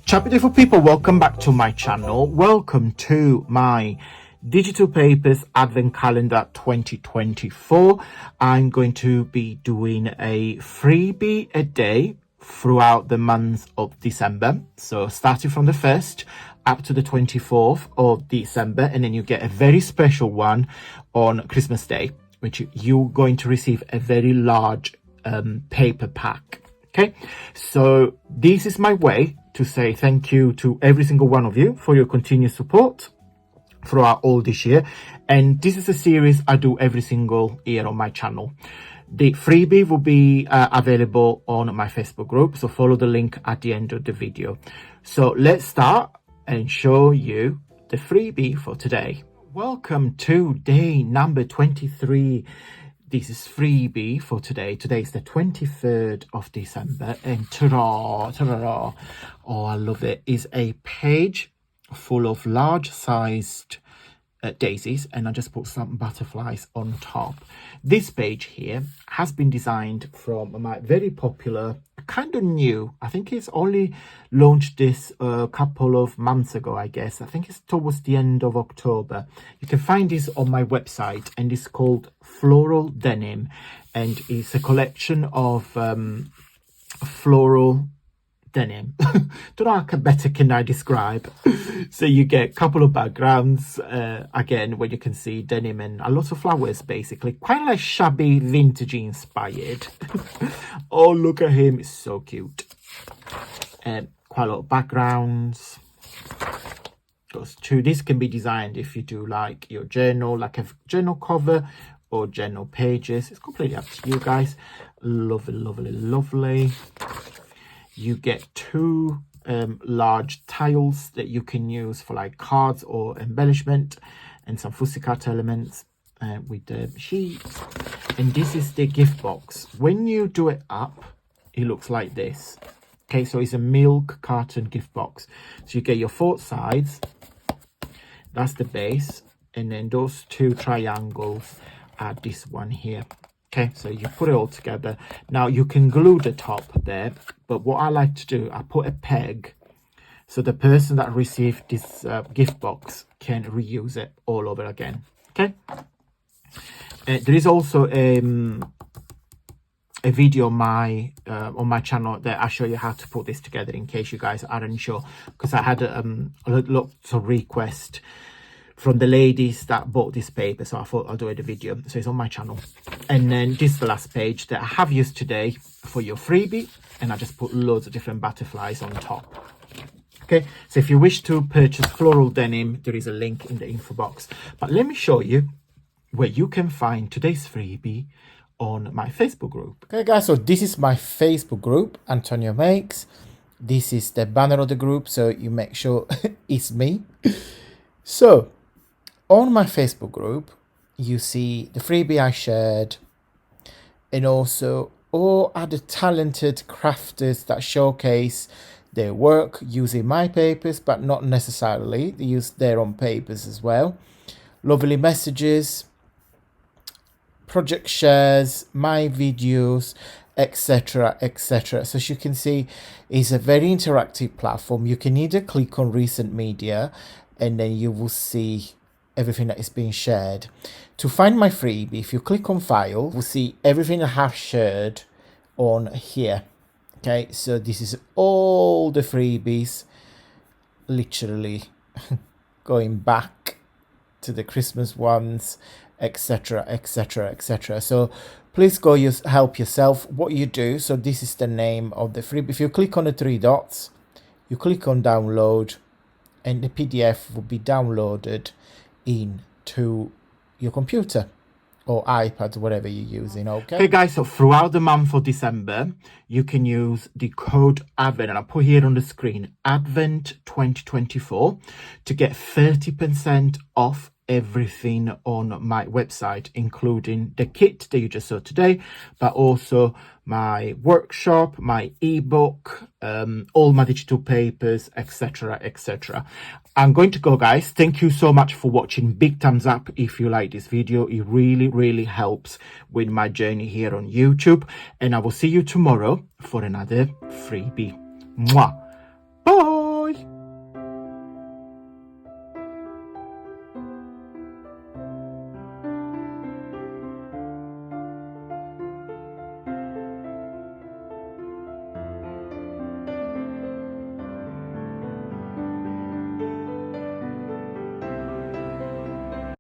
Chapter beautiful people, welcome back to my channel. Welcome to my digital papers advent calendar 2024. I'm going to be doing a freebie a day throughout the month of December, so starting from the 1st up to the 24th of December, and then you get a very special one on Christmas Day, which you're going to receive a very large paper pack. Okay, so this is my way to say thank you to every single one of you for your continued support throughout all this year. And this is a series I do every single year on my channel. The freebie will be available on my Facebook group, so follow the link at the end of the video. So let's start and show you the freebie for today. Welcome to day number 23. This is freebie for today. Today is the 23rd of December, and ta-da, ta-da, oh, I love it. It's a page full of large-sized daisies, and I just put some butterflies on top. This page here has been designed from my very popular, kind of new, I think it's only launched this a couple of months ago, I guess. I think it's towards the end of October. You can find this on my website, and it's called Floral Denim, and it's a collection of floral denim. Don't know how better can I describe. So you get a couple of backgrounds again, where you can see denim and a lot of flowers, basically quite like shabby vintage inspired. Oh, look at him, it's so cute. Quite a lot of backgrounds. Those two, this can be designed if you do like your journal, like a journal cover or journal pages. It's completely up to you guys. Lovely, lovely, lovely. You get two large tiles that you can use for like cards or embellishment, and some fussy cut elements with the sheets. And this is the gift box. When you do it up, it looks like this. Okay, so it's a milk carton gift box. So you get your four sides, that's the base, and then those two triangles are this one here. Okay, so you put it all together. Now you can glue the top there, but what I like to do, I put a peg so the person that received this gift box can reuse it all over again. Okay, there is also a video on my channel that I show you how to put this together, in case you guys aren't sure, because I had lots of requests from the ladies that bought this paper, so I thought I'll do it a video. So it's on my channel. And then this is the last page that I have used today for your freebie, and I just put loads of different butterflies on top. Okay, so if you wish to purchase floral denim, there is a link in the info box. But let me show you where you can find today's freebie on my Facebook group. Okay guys, so this is my Facebook group, AntonioMakes. This is the banner of the group, so you make sure it's me. So on my Facebook group, you see the freebie I shared, and also all other talented crafters that showcase their work using my papers, but not necessarily. They use their own papers as well. Lovely messages, project shares, my videos, etc, etc. So as you can see, it's a very interactive platform. You can either click on recent media, and then you will see everything that is being shared. To find my freebie, if you click on file, you'll see everything I have shared on here. Okay, so this is all the freebies, literally going back to the Christmas ones, etc, etc, etc. So please go help yourself. What you do, so this is the name of the freebie. If you click on the three dots, you click on download, and the PDF will be downloaded into your computer or iPad, whatever you're using. Okay guys, so throughout the month of December, you can use the code ADVENT, and I'll put here on the screen, ADVENT 2024, to get 30% off everything on my website, including the kit that you just saw today, but also my workshop, my ebook, all my digital papers, etc, etc. I'm going to go, guys. Thank you so much for watching. Big thumbs up if you like this video. It really helps with my journey here on YouTube, and I will see you tomorrow for another freebie. Mwah. Bye.